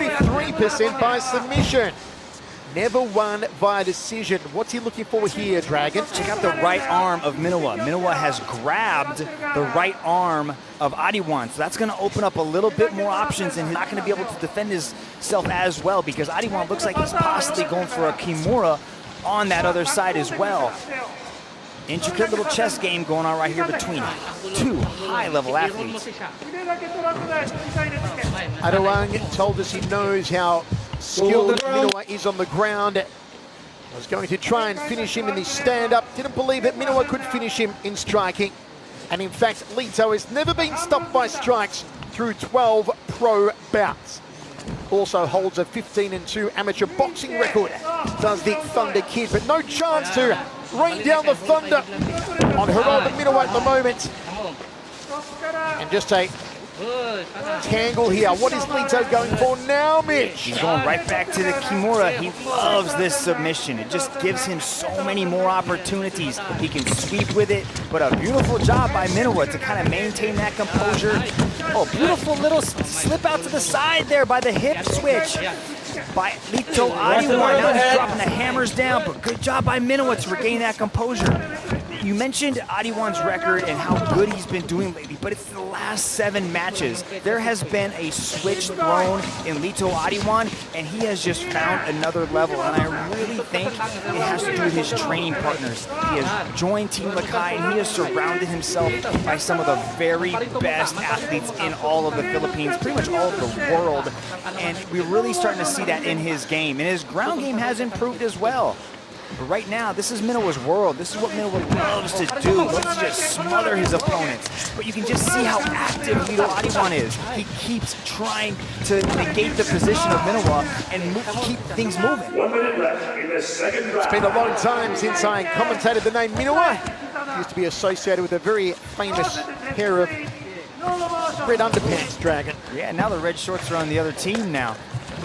53% by submission. Never won via decision. What's he looking for here, Dragon? Check out the right arm of Minowa. Minowa has grabbed the right arm of Adiwang, so that's going to open up a little bit more options, and he's not going to be able to defend himself as well because Adiwang looks like he's possibly going for a Kimura on that other side as well. Intricate little chess game going on right here between two high-level athletes. Adiwang told us he knows how skilled Minowa is on the ground. I was going to try and finish him in the stand-up. Didn't believe that Minowa could finish him in striking. And in fact, Lito has never been stopped by strikes through 12 pro bouts. Also holds a 15-2 amateur boxing record, does the Thunder Kid, but no chance to rain down the thunder on Hiroba Minowa at the moment. And just a tangle here. What is Lito going for now, Mitch? He's going right back to the Kimura. He loves this submission. It just gives him so many more opportunities. He can sweep with it, but a beautiful job by Minowa to kind of maintain that composure. Oh, beautiful little slip out to the side there by the hip switch by Lito Adiwang. Now he's dropping the hammers down, but good job by Minowa to regain that composure. You mentioned Adiwang's record and how good he's been doing lately, but it's the last 7 matches. There has been a switch thrown in Lito Adiwang, and he has just found another level. And I really think it has to do with his training partners. He has joined Team Lakay, and he has surrounded himself by some of the very best athletes in all of the Philippines, pretty much all of the world. And we're really starting to see that in his game. And his ground game has improved as well. But right now, this is Minowa's world. This is what Minowa loves to do. Let's just smother his opponents. But you can just see how active Lito Adiwang is. He keeps trying to negate the position of Minowa and keep things moving. 1 minute left in the second round. It's been a long time since I commentated the name Minowa. He used to be associated with a very famous pair of red underpants, Dragon. Yeah, now the red shorts are on the other team now.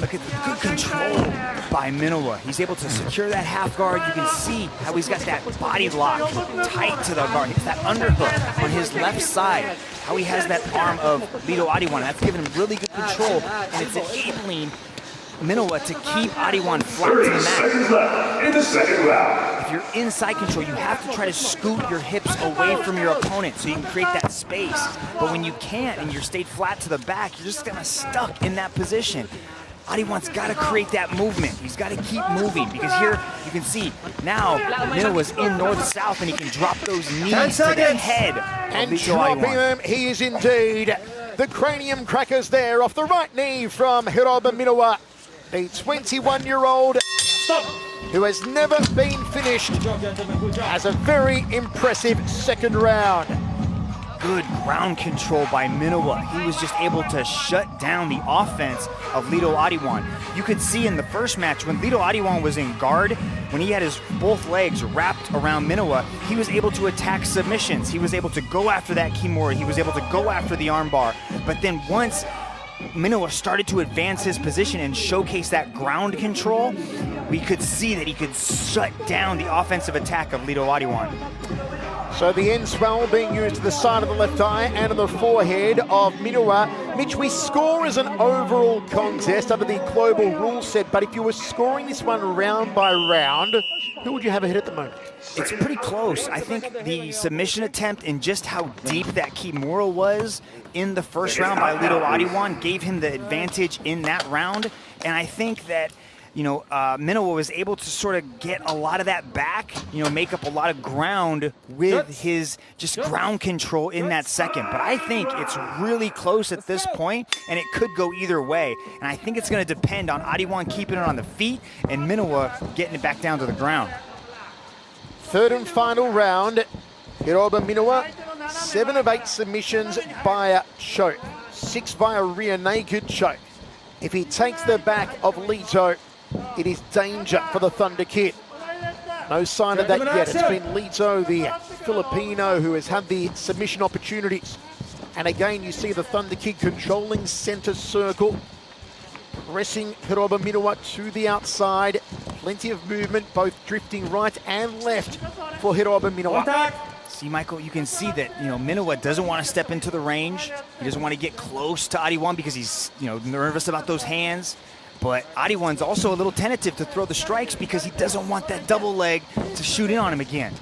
Look at the good control by Minowa. He's able to secure that half guard. You can see how he's got that body lock tight to the guard. He's that underhook on his left side. How he has that arm of Lito Adiwang. That's giving him really good control, and it's enabling Minowa to keep Adiwang flat to the mat. 30 seconds left in the second round. If you're inside control, you have to try to scoot your hips away from your opponent so you can create that space. But when you can't and you're stayed flat to the back, you're just kind of stuck in that position. Adiwang's got to create that movement. He's got to keep moving because here you can see now Minowa's in north-south and he can drop those knees to the head. And dropping them, he is indeed. The cranium crackers there off the right knee from Hiroba Minowa, a 21-year-old who has never been finished, has a very impressive second round. Good ground control by Minowa. He was just able to shut down the offense of Lito Adiwang. You could see in the first match when Lito Adiwang was in guard, when he had his both legs wrapped around Minowa, he was able to attack submissions. He was able to go after that Kimura. He was able to go after the armbar. But then once Minowa started to advance his position and showcase that ground control, we could see that he could shut down the offensive attack of Lito Adiwang. So the end swell being used to the side of the left eye and on the forehead of Minowa. Mitch, we score as an overall contest under the global rule set, but if you were scoring this one round by round, who would you have ahead at the moment? It's pretty close. I think the submission attempt and just how deep that Kimura was in the first round by Lito Adiwang gave him the advantage in that round. And I think that, you know, Minowa was able to sort of get a lot of that back, you know, make up a lot of ground with his just ground control in that second. But I think it's really close at this point, and it could go either way. And I think it's going to depend on Adiwang keeping it on the feet and Minowa getting it back down to the ground. Third and final round. Hiroba Minowa, 7 of 8 submissions via choke, 6 via rear naked choke. If he takes the back of Lito, it is danger for the Thunder Kid. No sign of that yet. It's been Lito, the Filipino, who has had the submission opportunities. And again, you see the Thunder Kid controlling center circle, pressing Hiroba Minowa to the outside. Plenty of movement, both drifting right and left for Hiroba Minowa. See, Michael, you can see that, Minowa doesn't want to step into the range. He doesn't want to get close to Adiwang because he's, nervous about those hands. But Adiwang's also a little tentative to throw the strikes because he doesn't want that double leg to shoot in on him again.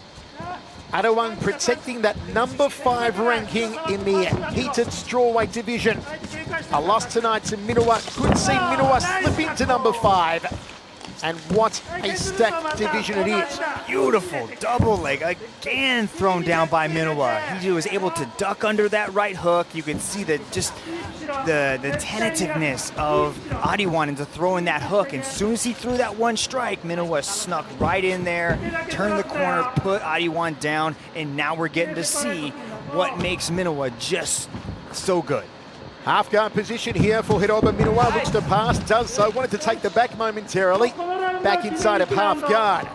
Adiwang protecting that number 5 ranking in the heated strawweight division. A loss tonight to Minowa could see Minowa slip into number 5. And what a stacked division it is. Beautiful double leg again thrown down by Minowa. He was able to duck under that right hook. You can see the tentativeness of Adiwang into throwing that hook. And as soon as he threw that one strike, Minowa snuck right in there, turned the corner, put Adiwang down, and now we're getting to see what makes Minowa just so good. Half guard position here for Hiroba Minowa. Looks to pass, does so. Wanted to take the back momentarily. Back inside of half guard.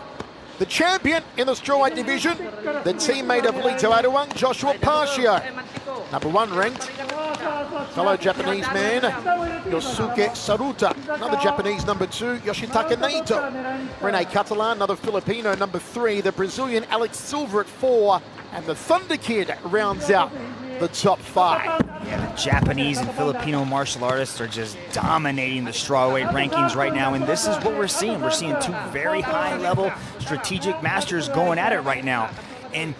The champion in the strawweight division, the teammate of Lito Adiwang, Joshua Parcio. Number 1 ranked. Fellow Japanese man, Yosuke Saruta. Another Japanese number 2, Yoshitaka Naito. Rene Catalan, another Filipino, number 3. The Brazilian Alex Silva at 4. And the Thunder Kid rounds out the top 5. Yeah, the Japanese and Filipino martial artists are just dominating the strawweight rankings right now, and this is what we're seeing. We're seeing 2 very high-level strategic masters going at it right now. And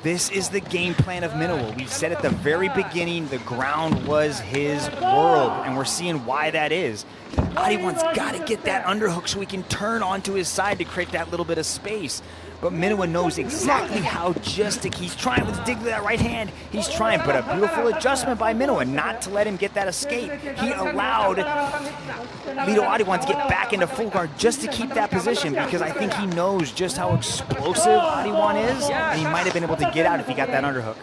this is the game plan of Minowa. We said at the very beginning the ground was his world, and we're seeing why that is. Adiwang's got to get that underhook so he can turn onto his side to create that little bit of space. But Minowa knows exactly how he's trying with the dig to that right hand. He's trying, but a beautiful adjustment by Minowa not to let him get that escape. He allowed Lito Adiwang to get back into full guard just to keep that position because I think he knows just how explosive Adiwang is, and he might have been able to get out if he got that underhook.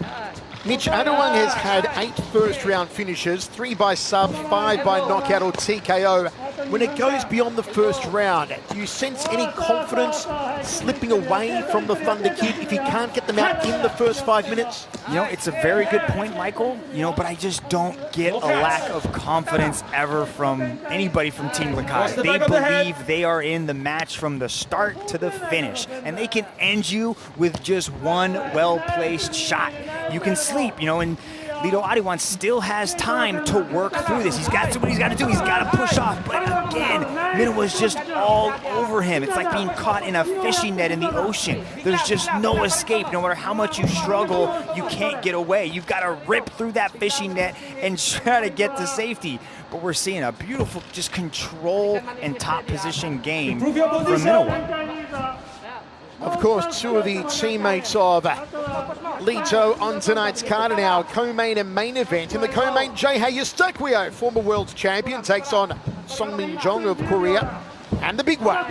Mitch, Adiwang has had 8 first-round finishes, 3 by sub, 5 by knockout or TKO. When it goes beyond the first round, do you sense any confidence slipping away from the Thunder Kid if he can't get them out in the first 5 minutes? It's a very good point, Michael, but I just don't get a lack of confidence ever from anybody from Team Lakay. They believe they are in the match from the start to the finish, and they can end you with just one well-placed shot. You can sleep, and Lito Adiwang still has time to work through this. He's got to do what he's got to do. He's got to push off. But again, Minowa's just all over him. It's like being caught in a fishing net in the ocean. There's just no escape. No matter how much you struggle, you can't get away. You've got to rip through that fishing net and try to get to safety. But we're seeing a beautiful just control and top position game from Minowa. Of course, 2 of the teammates of Lito on tonight's card in our co-main and main event. In the co-main, Jaehei Eustaquio, former world champion, takes on Song Min Jong of Korea. And the big one,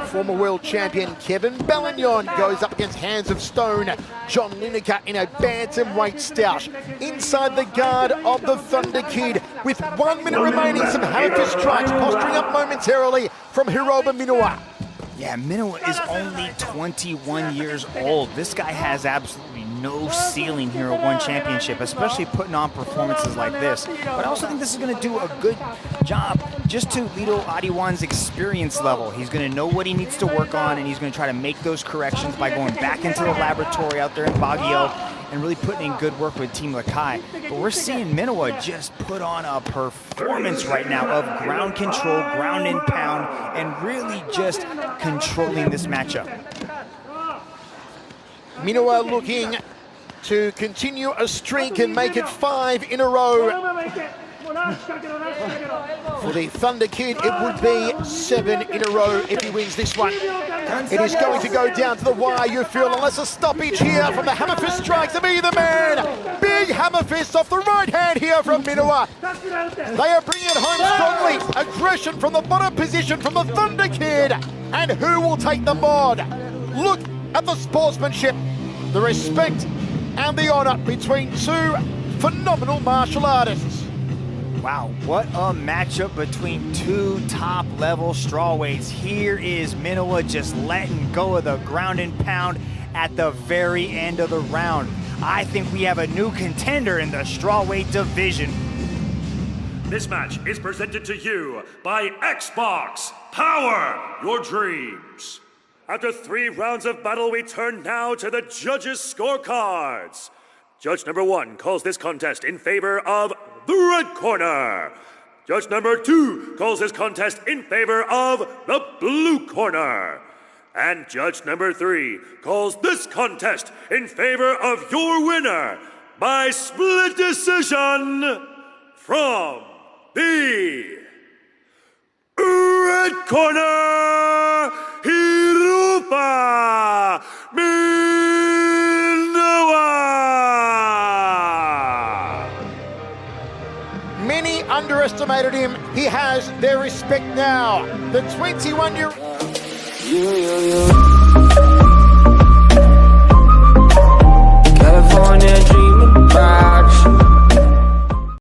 former world champion Kevin Bellignon goes up against Hands of Stone, John Lineker in a bantamweight stoush. Inside the guard of the Thunder Kid, with 1 minute remaining, some hammer strikes, posturing up momentarily from Hiroba Minowa. Yeah, Minowa is only 21 years old. This guy has absolutely no ceiling here at One Championship, especially putting on performances like this. But I also think this is going to do a good job just to Lito Adiwang's experience level. He's going to know what he needs to work on, and he's going to try to make those corrections by going back into the laboratory out there in Baguio and really putting in good work with Team Lakay. But we're seeing Minowa just put on a performance right now of ground control, ground and pound, and really just controlling this matchup. Minowa looking to continue a streak and make it 5 in a row. For the Thunder Kid, it would be 7 in a row if he wins this one. It is going to go down to the wire, you feel, unless a stoppage here from the hammer fist strikes of either man. Big hammer fist off the right hand here from Minowa. They are bringing it home strongly. Aggression from the bottom position from the Thunder Kid. And who will take the mod? Look at the sportsmanship, the respect and the honor between 2 phenomenal martial artists. Wow, what a matchup between 2 top-level strawweights. Here is Minowa just letting go of the ground and pound at the very end of the round. I think we have a new contender in the strawweight division. This match is presented to you by Xbox. Power your dreams. After 3 rounds of battle, we turn now to the judges' scorecards. Judge number 1 calls this contest in favor of the red corner. Judge number 2 calls this contest in favor of the blue corner. And judge number 3 calls this contest in favor of your winner by split decision from the red corner, Hirupa Minowa. Many underestimated him. He has their respect now. The 21-year-old...